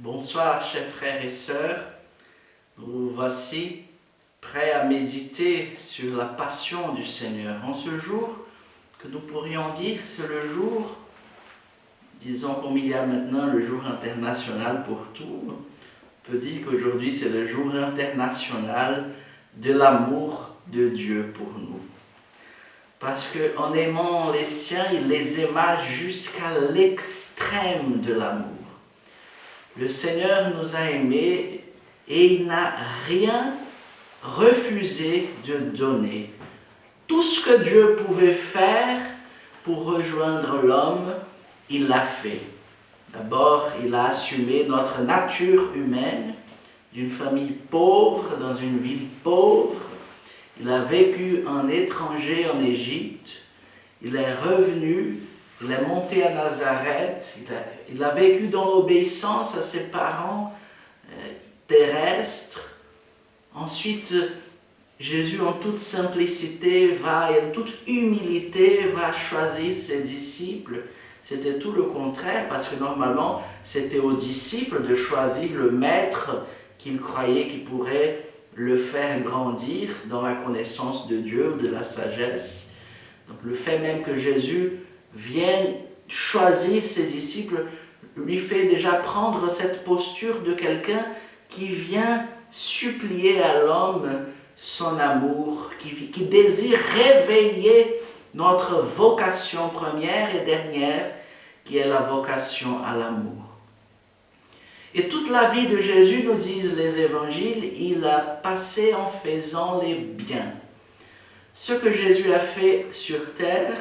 Bonsoir, chers frères et sœurs. Nous voici prêts à méditer sur la passion du Seigneur. En ce jour, que nous pourrions dire, c'est le jour, disons comme il y a maintenant le jour international pour tout, on peut dire qu'aujourd'hui c'est le jour international de l'amour de Dieu pour nous. Parce qu'en aimant les siens, il les aima jusqu'à l'extrême de l'amour. Le Seigneur nous a aimés et il n'a rien refusé de donner. Tout ce que Dieu pouvait faire pour rejoindre l'homme, il l'a fait. D'abord, il a assumé notre nature humaine, d'une famille pauvre, dans une ville pauvre. Il a vécu en étranger en Égypte. Il est revenu. Il est monté à Nazareth, il a vécu dans l'obéissance à ses parents terrestres. Ensuite, Jésus, en toute simplicité, et en toute humilité, va choisir ses disciples. C'était tout le contraire, parce que normalement, c'était aux disciples de choisir le maître qu'ils croyaient qui pourrait le faire grandir dans la connaissance de Dieu, de la sagesse. Donc le fait même que Jésus vient choisir ses disciples, lui fait déjà prendre cette posture de quelqu'un qui vient supplier à l'homme son amour, qui désire réveiller notre vocation première et dernière, qui est la vocation à l'amour. Et toute la vie de Jésus, nous disent les évangiles, il a passé en faisant les biens. Ce que Jésus a fait sur terre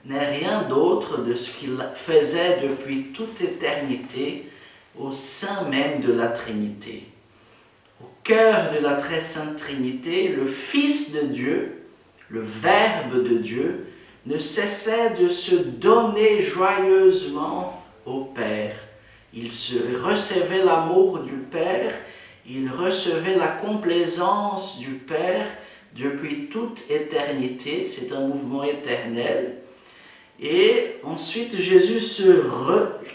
n'est rien d'autre de ce qu'il faisait depuis toute éternité au sein même de la Trinité. Au cœur de la très sainte Trinité, le Fils de Dieu, le Verbe de Dieu, ne cessait de se donner joyeusement au Père. Il recevait l'amour du Père, il recevait la complaisance du Père depuis toute éternité. C'est un mouvement éternel. Et ensuite, Jésus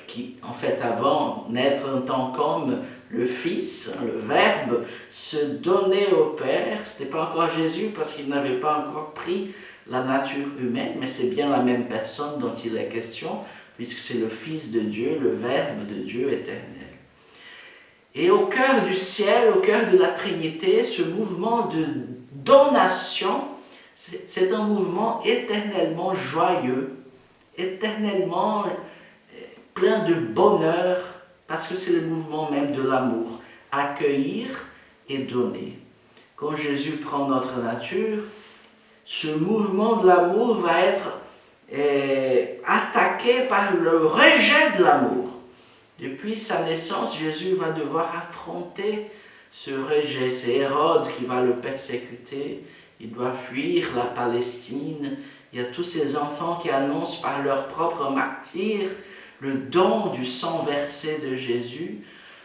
qui en fait avant naître en tant qu'homme, le Fils, le Verbe, se donnait au Père. Ce n'était pas encore Jésus parce qu'il n'avait pas encore pris la nature humaine, mais c'est bien la même personne dont il est question, puisque c'est le Fils de Dieu, le Verbe de Dieu éternel. Et au cœur du ciel, au cœur de la Trinité, ce mouvement de donation, c'est un mouvement éternellement joyeux, éternellement plein de bonheur, parce que c'est le mouvement même de l'amour, accueillir et donner. Quand Jésus prend notre nature, ce mouvement de l'amour va être attaqué par le rejet de l'amour. Depuis sa naissance, Jésus va devoir affronter ce rejet. C'est Hérode qui va le persécuter. Il doit fuir la Palestine. Il y a tous ces enfants qui annoncent par leur propre martyre le don du sang versé de Jésus.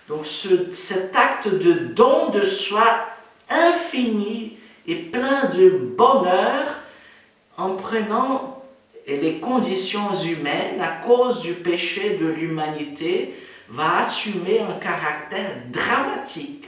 Donc cet acte de don de soi infini et plein de bonheur en prenant les conditions humaines à cause du péché de l'humanité va assumer un caractère dramatique.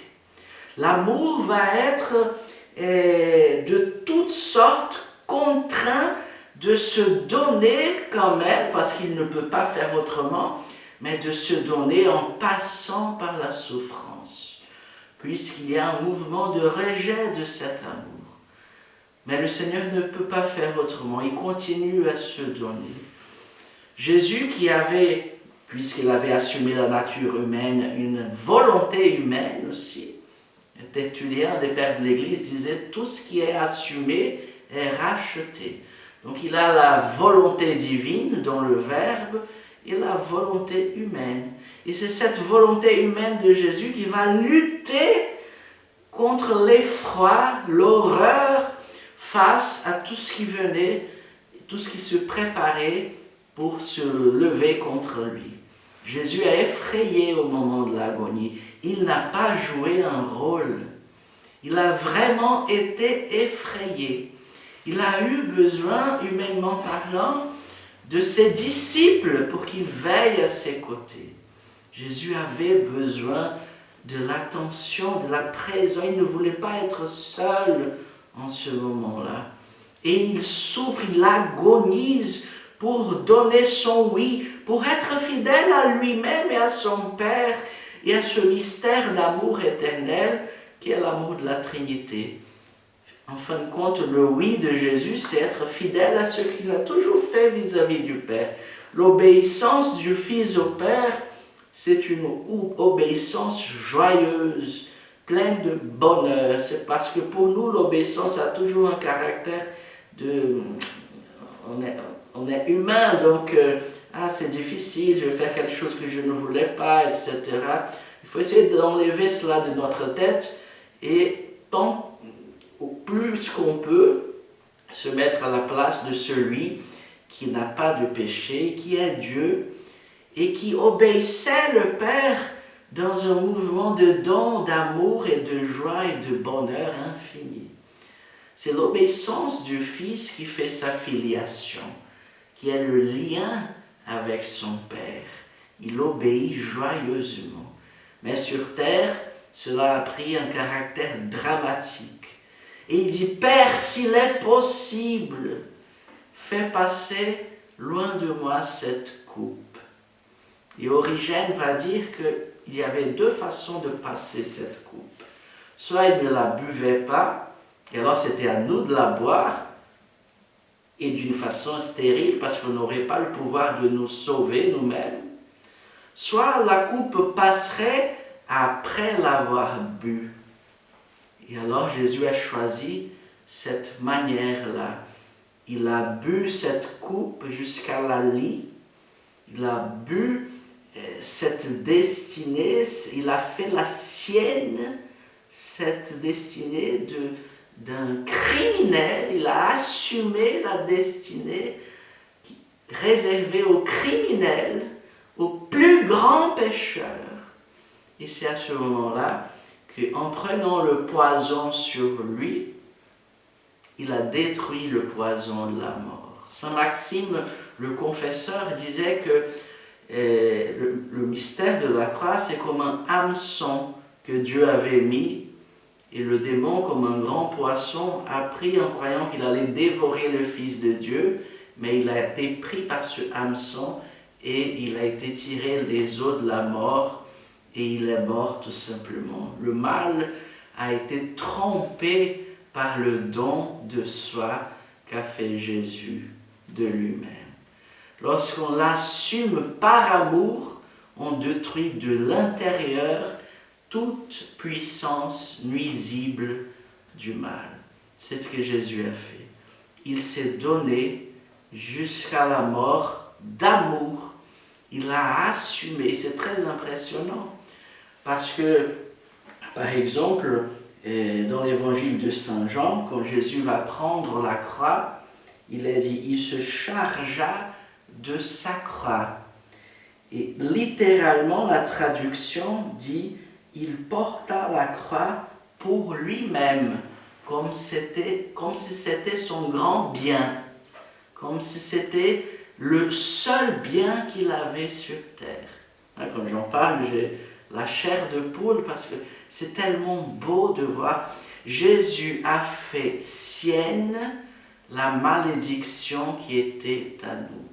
L'amour va être de toutes sortes contraint de se donner quand même, parce qu'il ne peut pas faire autrement, mais de se donner en passant par la souffrance, puisqu'il y a un mouvement de rejet de cet amour. Mais le Seigneur ne peut pas faire autrement, il continue à se donner. Jésus qui avait, puisqu'il avait assumé la nature humaine, une volonté humaine aussi, Tertullien, des pères de l'Église, disait « tout ce qui est assumé est racheté ». Donc il a la volonté divine dans le Verbe et la volonté humaine. Et c'est cette volonté humaine de Jésus qui va lutter contre l'effroi, l'horreur face à tout ce qui venait, tout ce qui se préparait pour se lever contre lui. Jésus a effrayé au moment de l'agonie. Il n'a pas joué un rôle. Il a vraiment été effrayé. Il a eu besoin, humainement parlant, de ses disciples pour qu'ils veillent à ses côtés. Jésus avait besoin de l'attention, de la présence. Il ne voulait pas être seul en ce moment-là. Et il souffre, il agonise pour donner son oui, pour être fidèle à lui-même et à son Père et à ce mystère d'amour éternel qui est l'amour de la Trinité. En fin de compte, le oui de Jésus, c'est être fidèle à ce qu'il a toujours fait vis-à-vis du Père. L'obéissance du Fils au Père, c'est une obéissance joyeuse, pleine de bonheur. C'est parce que pour nous, l'obéissance a toujours un caractère de... On est humain, donc c'est difficile, je vais faire quelque chose que je ne voulais pas, etc. Il faut essayer d'enlever cela de notre tête et tant au plus qu'on peut se mettre à la place de celui qui n'a pas de péché, qui est Dieu et qui obéissait le Père dans un mouvement de don, d'amour et de joie et de bonheur infini. C'est l'obéissance du Fils qui fait sa filiation, qui est le lien avec son Père. Il obéit joyeusement. Mais sur terre, cela a pris un caractère dramatique. Et il dit, Père, s'il est possible, fais passer loin de moi cette coupe. Et Origène va dire qu'il y avait deux façons de passer cette coupe. Soit il ne la buvait pas, et alors c'était à nous de la boire, et d'une façon stérile, parce qu'on n'aurait pas le pouvoir de nous sauver nous-mêmes. Soit la coupe passerait après l'avoir bu. Et alors Jésus a choisi cette manière-là. Il a bu cette coupe jusqu'à la lie. Il a bu cette destinée. Il a fait la sienne, cette destinée d'un criminel. Il a assumé la destinée réservée aux criminels, aux plus grands pécheurs. Et c'est à ce moment-là qu'en prenant le poison sur lui, il a détruit le poison de la mort. Saint Maxime, le confesseur, disait que le mystère de la croix, c'est comme un hameçon que Dieu avait mis, et le démon, comme un grand poisson, a pris en croyant qu'il allait dévorer le Fils de Dieu, mais il a été pris par ce hameçon et il a été tiré les os de la mort et il est mort tout simplement. Le mal a été trompé par le don de soi qu'a fait Jésus de lui-même. Lorsqu'on l'assume par amour, on détruit de l'intérieur toute puissance nuisible du mal. C'est ce que Jésus a fait. Il s'est donné jusqu'à la mort d'amour. Il a assumé. C'est très impressionnant. Parce que, par exemple, dans l'évangile de Saint Jean, quand Jésus va prendre la croix, il est dit, il se chargea de sa croix. Et littéralement, la traduction dit, il porta la croix pour lui-même, comme si c'était son grand bien, comme si c'était le seul bien qu'il avait sur terre. Quand j'en parle, j'ai la chair de poule parce que c'est tellement beau de voir. Jésus a fait sienne la malédiction qui était à nous.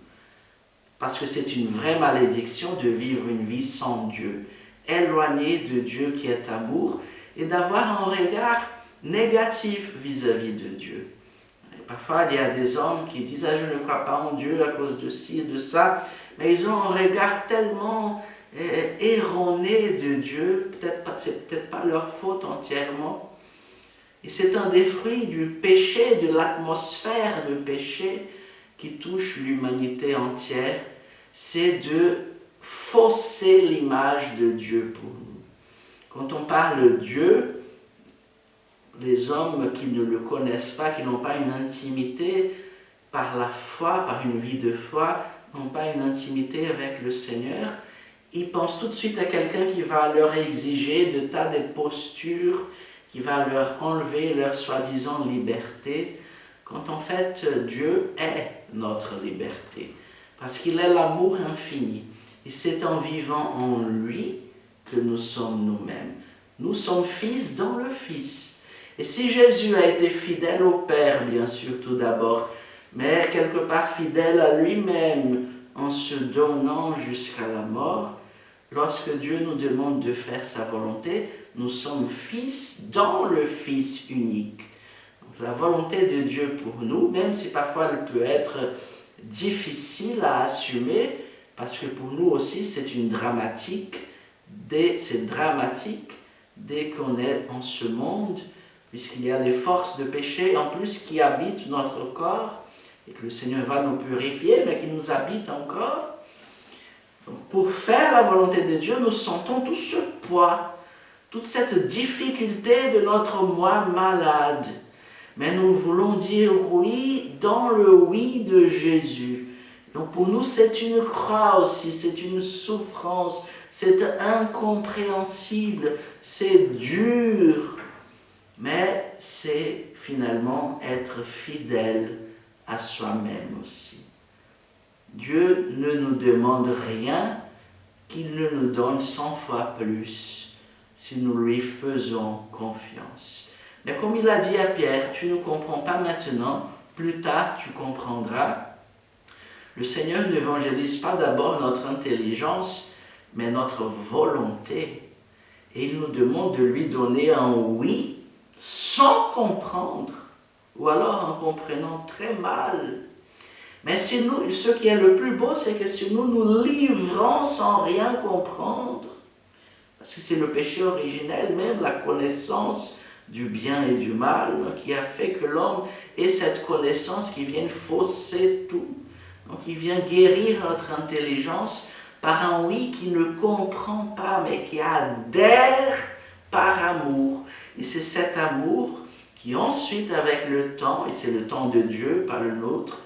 Parce que c'est une vraie malédiction de vivre une vie sans Dieu, éloigné de Dieu qui est amour, et d'avoir un regard négatif vis-à-vis de Dieu. Et parfois, il y a des hommes qui disent « Ah, je ne crois pas en Dieu à cause de ci et de ça », mais ils ont un regard tellement erroné de Dieu, c'est peut-être pas leur faute entièrement. Et c'est un des fruits du péché, de l'atmosphère de péché qui touche l'humanité entière, c'est de fausser l'image de Dieu pour nous. Quand on parle de Dieu, les hommes qui ne le connaissent pas, qui n'ont pas une intimité par la foi, par une vie de foi, n'ont pas une intimité avec le Seigneur, ils pensent tout de suite à quelqu'un qui va leur exiger de tas de postures, qui va leur enlever leur soi-disant liberté, quand en fait Dieu est notre liberté, parce qu'il est l'amour infini. Et c'est en vivant en lui que nous sommes nous-mêmes. Nous sommes fils dans le Fils. Et si Jésus a été fidèle au Père, bien sûr, tout d'abord, mais quelque part fidèle à lui-même en se donnant jusqu'à la mort, lorsque Dieu nous demande de faire sa volonté, nous sommes fils dans le Fils unique. Donc, la volonté de Dieu pour nous, même si parfois elle peut être difficile à assumer, parce que pour nous aussi c'est dramatique dès qu'on est en ce monde, puisqu'il y a des forces de péché en plus qui habitent notre corps, et que le Seigneur va nous purifier, mais qui nous habitent encore. Donc pour faire la volonté de Dieu, nous sentons tout ce poids, toute cette difficulté de notre moi malade. Mais nous voulons dire oui dans le oui de Jésus. Donc pour nous, c'est une croix aussi, c'est une souffrance, c'est incompréhensible, c'est dur. Mais c'est finalement être fidèle à soi-même aussi. Dieu ne nous demande rien qu'il ne nous donne 100 fois plus si nous lui faisons confiance. Mais comme il a dit à Pierre, tu ne comprends pas maintenant, plus tard tu comprendras. Le Seigneur n'évangélise pas d'abord notre intelligence, mais notre volonté. Et il nous demande de lui donner un oui sans comprendre, ou alors en comprenant très mal. Mais si nous, ce qui est le plus beau, c'est que si nous nous livrons sans rien comprendre, parce que c'est le péché originel même, la connaissance du bien et du mal, qui a fait que l'homme ait cette connaissance qui vient fausser tout. Donc il vient guérir notre intelligence par un oui qui ne comprend pas, mais qui adhère par amour. Et c'est cet amour qui ensuite, avec le temps, et c'est le temps de Dieu, pas le nôtre,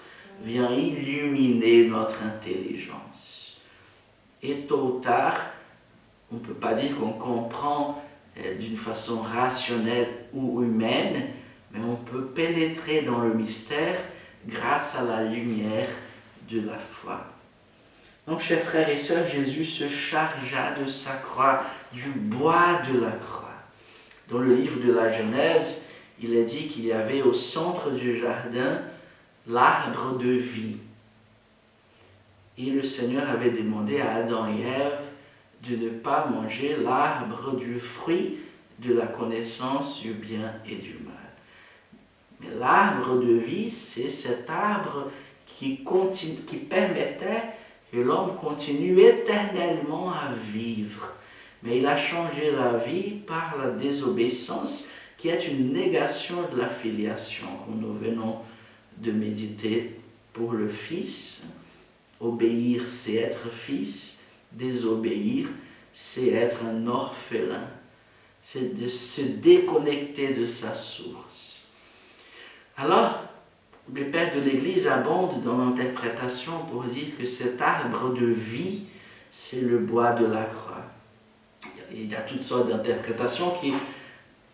vient illuminer notre intelligence. Et tôt ou tard, on ne peut pas dire qu'on comprend d'une façon rationnelle ou humaine, mais on peut pénétrer dans le mystère grâce à la lumière de la foi. Donc, chers frères et sœurs, Jésus se chargea de sa croix, du bois de la croix. Dans le livre de la Genèse, il est dit qu'il y avait au centre du jardin l'arbre de vie. Et le Seigneur avait demandé à Adam et Ève de ne pas manger l'arbre du fruit de la connaissance du bien et du mal. Mais l'arbre de vie, c'est cet arbre qui permettait que l'homme continue éternellement à vivre. Mais il a changé la vie par la désobéissance, qui est une négation de la filiation, comme nous venons de méditer pour le Fils. Obéir, c'est être fils. Désobéir, c'est être un orphelin. C'est de se déconnecter de sa source. Alors, les pères de l'Église abondent dans l'interprétation pour dire que cet arbre de vie, c'est le bois de la croix. Il y a toutes sortes d'interprétations qui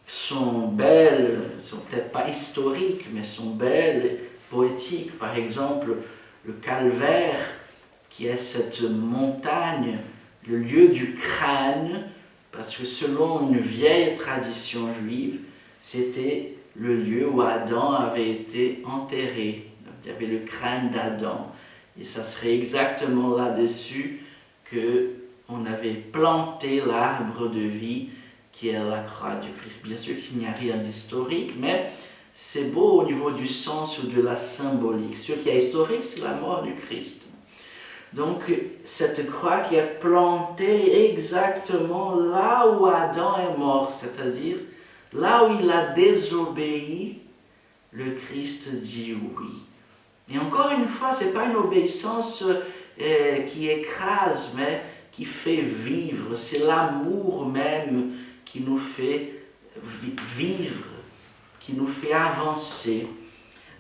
sont belles, sont peut-être pas historiques, mais sont belles, poétiques. Par exemple, le calvaire, qui est cette montagne, le lieu du crâne, parce que selon une vieille tradition juive, c'était le lieu où Adam avait été enterré. Donc, il y avait le crâne d'Adam. Et ça serait exactement là-dessus qu'on avait planté l'arbre de vie qui est la croix du Christ. Bien sûr qu'il n'y a rien d'historique, mais c'est beau au niveau du sens ou de la symbolique. Ce qui est historique, c'est la mort du Christ. Donc, cette croix qui est plantée exactement là où Adam est mort, c'est-à-dire là où il a désobéi, le Christ dit oui. Et encore une fois, ce n'est pas une obéissance qui écrase, mais qui fait vivre. C'est l'amour même qui nous fait vivre, qui nous fait avancer.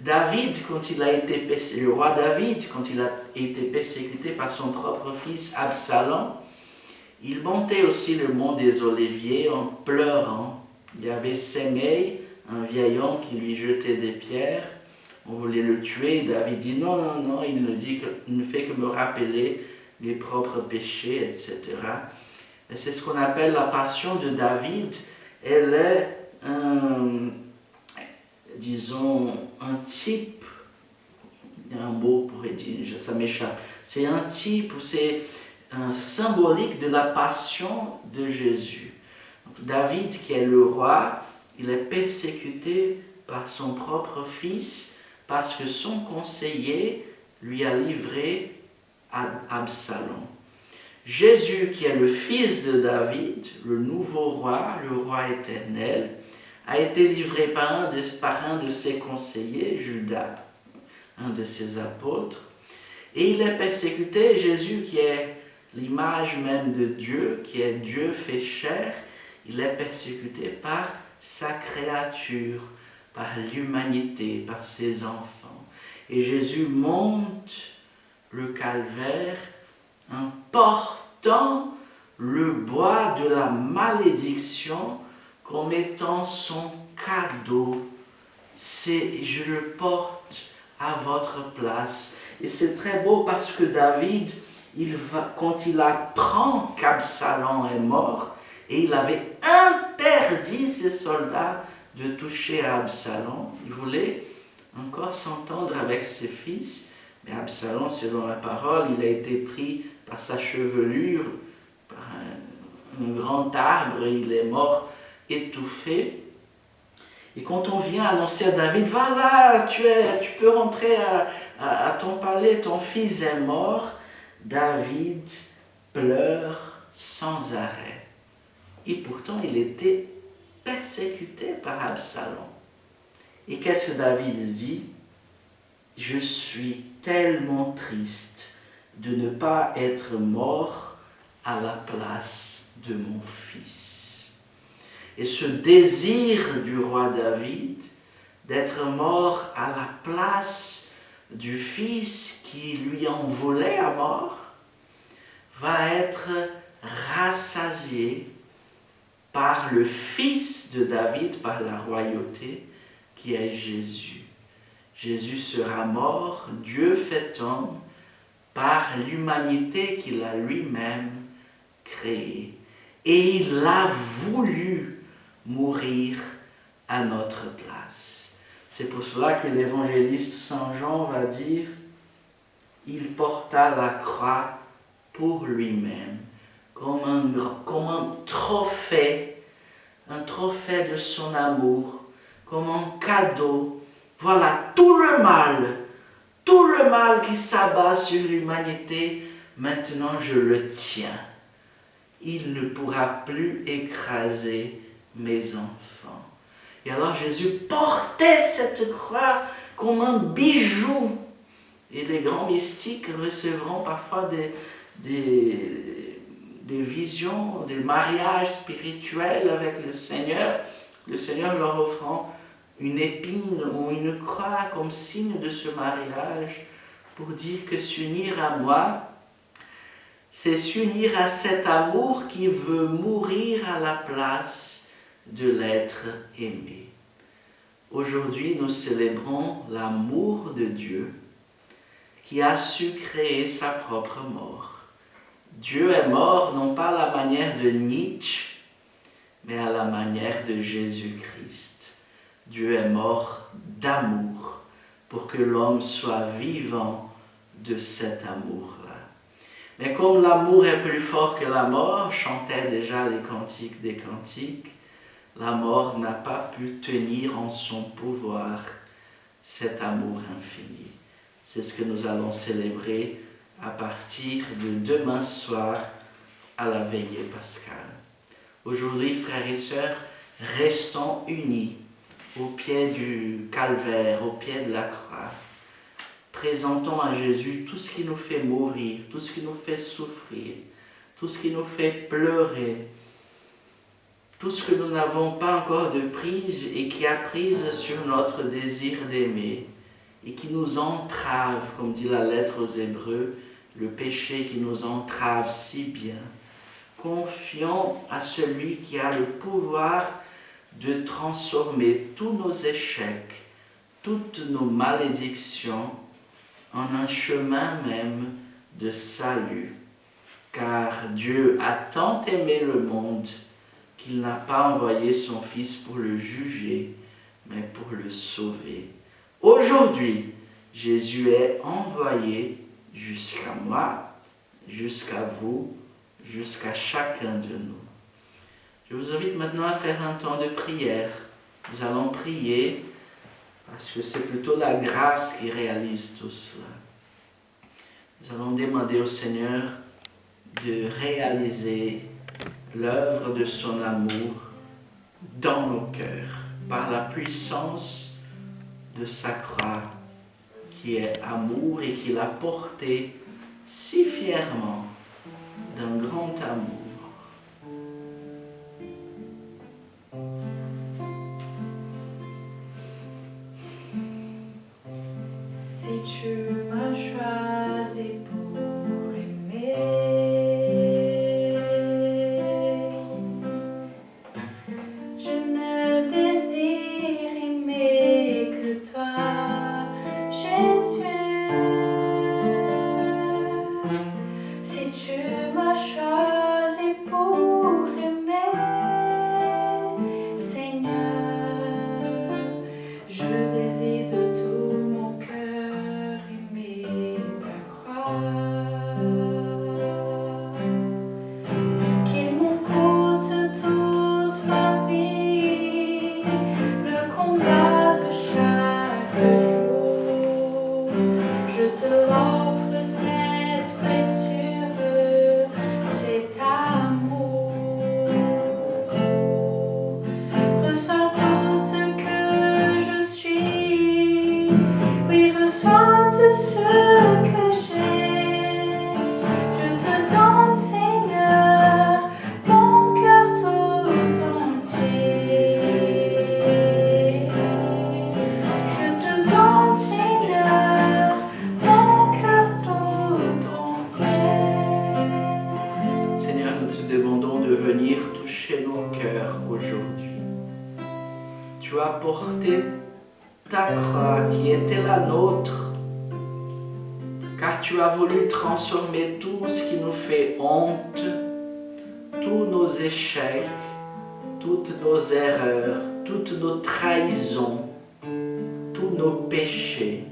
David, quand il a été le roi David, quand il a été persécuté par son propre fils Absalom, il montait aussi le mont des Oliviers en pleurant. Il y avait Sémeï, un vieil homme qui lui jetait des pierres. On voulait le tuer. David dit non, il ne fait que me rappeler les propres péchés, etc. Et c'est ce qu'on appelle la passion de David. Elle est, disons, un type, il y a un mot pour dire, ça m'échappe, c'est un type, c'est un symbolique de la passion de Jésus. Donc, David, qui est le roi, il est persécuté par son propre fils parce que son conseiller lui a livré à Absalom. Jésus, qui est le fils de David, le nouveau roi, le roi éternel, a été livré par un de ses conseillers, Judas, un de ses apôtres, et il est persécuté. Jésus, qui est l'image même de Dieu, qui est Dieu fait chair, il est persécuté par sa créature, par l'humanité, par ses enfants. Et Jésus monte le calvaire en portant le bois de la malédiction comme étant son cadeau. Je le porte à votre place. Et c'est très beau parce que David, quand il apprend qu'Absalom est mort, et il avait interdit ses soldats de toucher à Absalom, il voulait encore s'entendre avec ses fils, mais Absalom, selon la parole, il a été pris par sa chevelure, par un grand arbre, et il est mort étouffé. Et quand on vient annoncer à David, voilà, tu peux rentrer à ton palais, ton fils est mort, David pleure sans arrêt. Et pourtant, il était persécuté par Absalom. Et qu'est-ce que David dit? Je suis tellement triste de ne pas être mort à la place de mon fils. Et ce désir du roi David d'être mort à la place du fils qui lui en voulait à mort va être rassasié par le fils de David, par la royauté, qui est Jésus. Jésus sera mort, Dieu fait homme, par l'humanité qu'il a lui-même créée. Et il a voulu mourir à notre place. C'est pour cela que l'évangéliste Saint Jean va dire « Il porta la croix pour lui-même, comme un trophée de son amour, comme un cadeau. Voilà tout le mal qui s'abat sur l'humanité, maintenant je le tiens. Il ne pourra plus écraser mes enfants. » Et alors Jésus portait cette croix comme un bijou. Et les grands mystiques recevront parfois des visions, des mariages spirituels avec le Seigneur leur offrant une épine ou une croix comme signe de ce mariage pour dire que s'unir à moi, c'est s'unir à cet amour qui veut mourir à la place de l'être aimé. Aujourd'hui, nous célébrons l'amour de Dieu qui a su créer sa propre mort. Dieu est mort non pas à la manière de Nietzsche, mais à la manière de Jésus-Christ. Dieu est mort d'amour pour que l'homme soit vivant de cet amour-là. Mais comme l'amour est plus fort que la mort, chantaient déjà les cantiques des cantiques, la mort n'a pas pu tenir en son pouvoir cet amour infini. C'est ce que nous allons célébrer à partir de demain soir à la veillée pascale. Aujourd'hui, frères et sœurs, restons unis au pied du calvaire, au pied de la croix. Présentons à Jésus tout ce qui nous fait mourir, tout ce qui nous fait souffrir, tout ce qui nous fait pleurer, tout ce que nous n'avons pas encore de prise et qui a prise sur notre désir d'aimer et qui nous entrave, comme dit la lettre aux Hébreux, le péché qui nous entrave si bien. Confions à celui qui a le pouvoir de transformer tous nos échecs, toutes nos malédictions en un chemin même de salut car Dieu a tant aimé le monde qu'il n'a pas envoyé son Fils pour le juger, mais pour le sauver. Aujourd'hui, Jésus est envoyé jusqu'à moi, jusqu'à vous, jusqu'à chacun de nous. Je vous invite maintenant à faire un temps de prière. Nous allons prier parce que c'est plutôt la grâce qui réalise tout cela. Nous allons demander au Seigneur de réaliser l'œuvre de son amour dans nos cœurs par la puissance de sa croix qui est amour et qu'il a porté si fièrement d'un grand amour. Si tu m'as choisi pour aimer, je ne désire aimer que toi, Jésus. Si tu m'as choisi pour aimer, Seigneur, je désire de tout mon cœur aimer ta croix. Qu'il m'en coûte toute ma vie, le combat de chaque jour. Je te l'offre, cette blessure, cet amour. Reçois tout ce que je suis, oui, reçois tout ce que j'ai. Je te donne, Seigneur, mon cœur tout entier. Je te donne, Seigneur, mon cœur tout entier. Seigneur, nous te demandons de venir toucher nos cœurs aujourd'hui. Tu as porté ta croix qui était la nôtre, car tu as voulu transformer tout ce qui nous fait honte, tous nos échecs, toutes nos erreurs, toutes nos trahisons, tous nos péchés.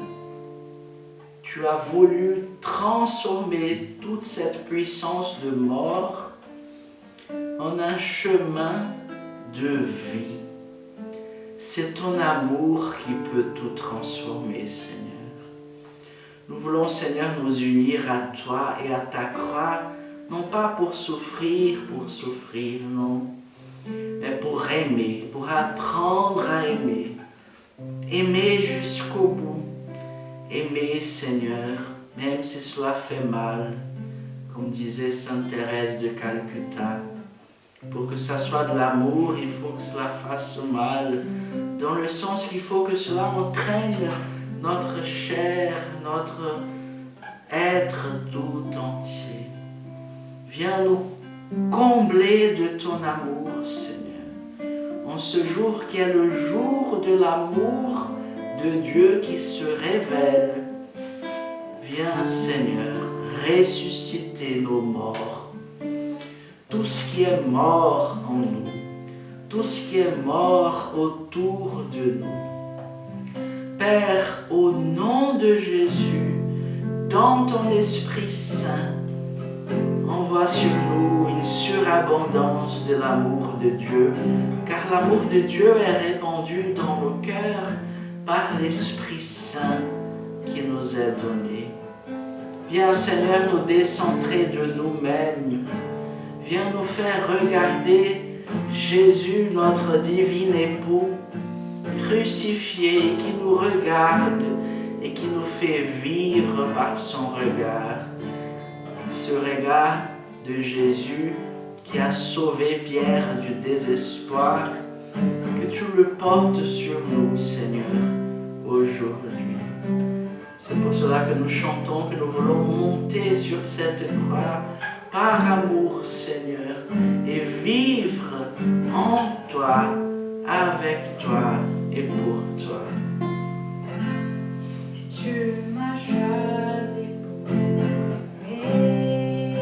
Tu as voulu transformer toute cette puissance de mort en un chemin de vie. C'est ton amour qui peut tout transformer, Seigneur. Nous voulons, Seigneur, nous unir à toi et à ta croix, non pas pour souffrir, non, mais pour aimer, pour apprendre à aimer. Aimer jusqu'au bout. Aimer, Seigneur, même si cela fait mal, comme disait Sainte Thérèse de Calcutta. Pour que ça soit de l'amour, il faut que cela fasse mal, dans le sens qu'il faut que cela entraîne notre chair, notre être tout entier. Viens nous combler de ton amour, Seigneur, en ce jour qui est le jour de l'amour de Dieu qui se révèle. Viens, Seigneur, ressusciter nos morts. Tout ce qui est mort en nous, tout ce qui est mort autour de nous. Père, au nom de Jésus, dans ton Esprit Saint, envoie sur nous une surabondance de l'amour de Dieu, car l'amour de Dieu est répandu dans nos cœurs par l'Esprit Saint qui nous est donné. Viens, Seigneur, nous décentrer de nous-mêmes. Viens nous faire regarder Jésus, notre divin époux, crucifié, qui nous regarde et qui nous fait vivre par son regard. Ce regard de Jésus qui a sauvé Pierre du désespoir, que tu le portes sur nous, Seigneur, aujourd'hui. C'est pour cela que nous chantons, que nous voulons monter sur cette croix par amour, Seigneur, et vivre en toi, avec toi et pour toi. Si tu m'as choisi pour aimer,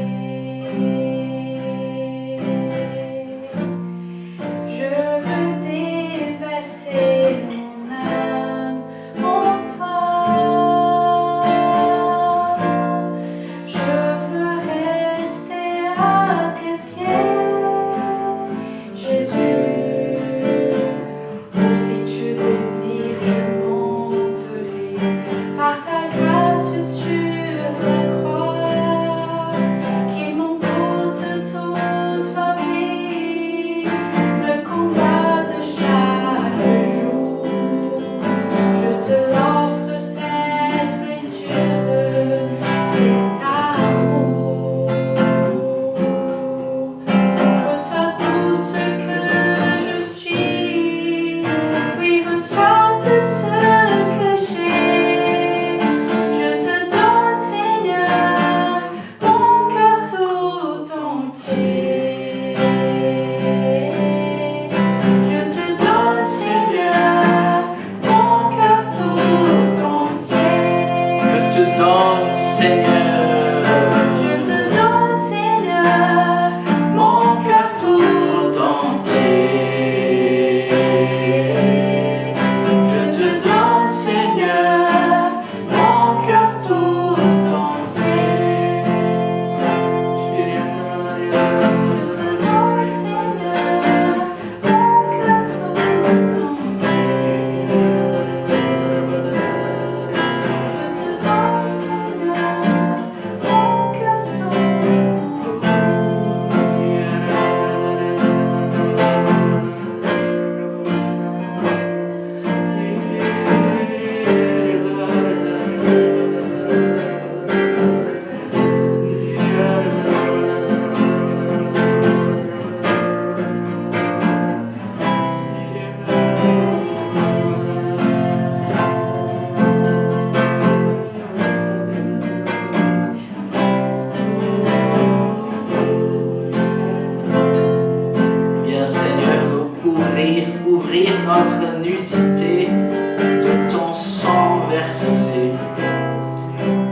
notre nudité de ton sang versé.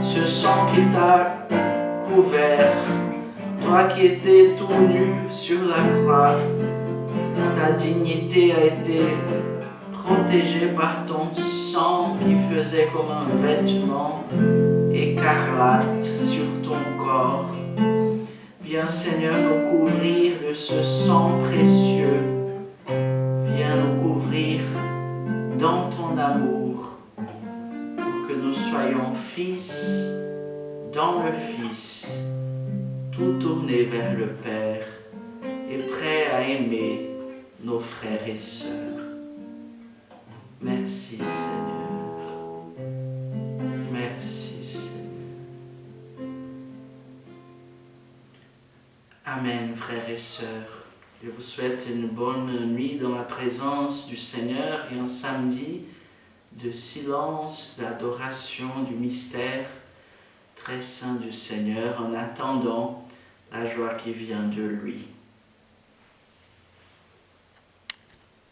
Ce sang qui t'a couvert, toi qui étais tout nu sur la croix, ta dignité a été protégée par ton sang qui faisait comme un vêtement écarlate sur ton corps. Viens Seigneur nous couvrir de ce sang précieux. Viens nous couvrir dans ton amour pour que nous soyons fils dans le Fils, tout tourné vers le Père et prêt à aimer nos frères et sœurs. Merci Seigneur. Merci Seigneur. Amen frères et sœurs. Je vous souhaite une bonne nuit dans la présence du Seigneur et un samedi de silence, d'adoration du mystère très saint du Seigneur en attendant la joie qui vient de lui.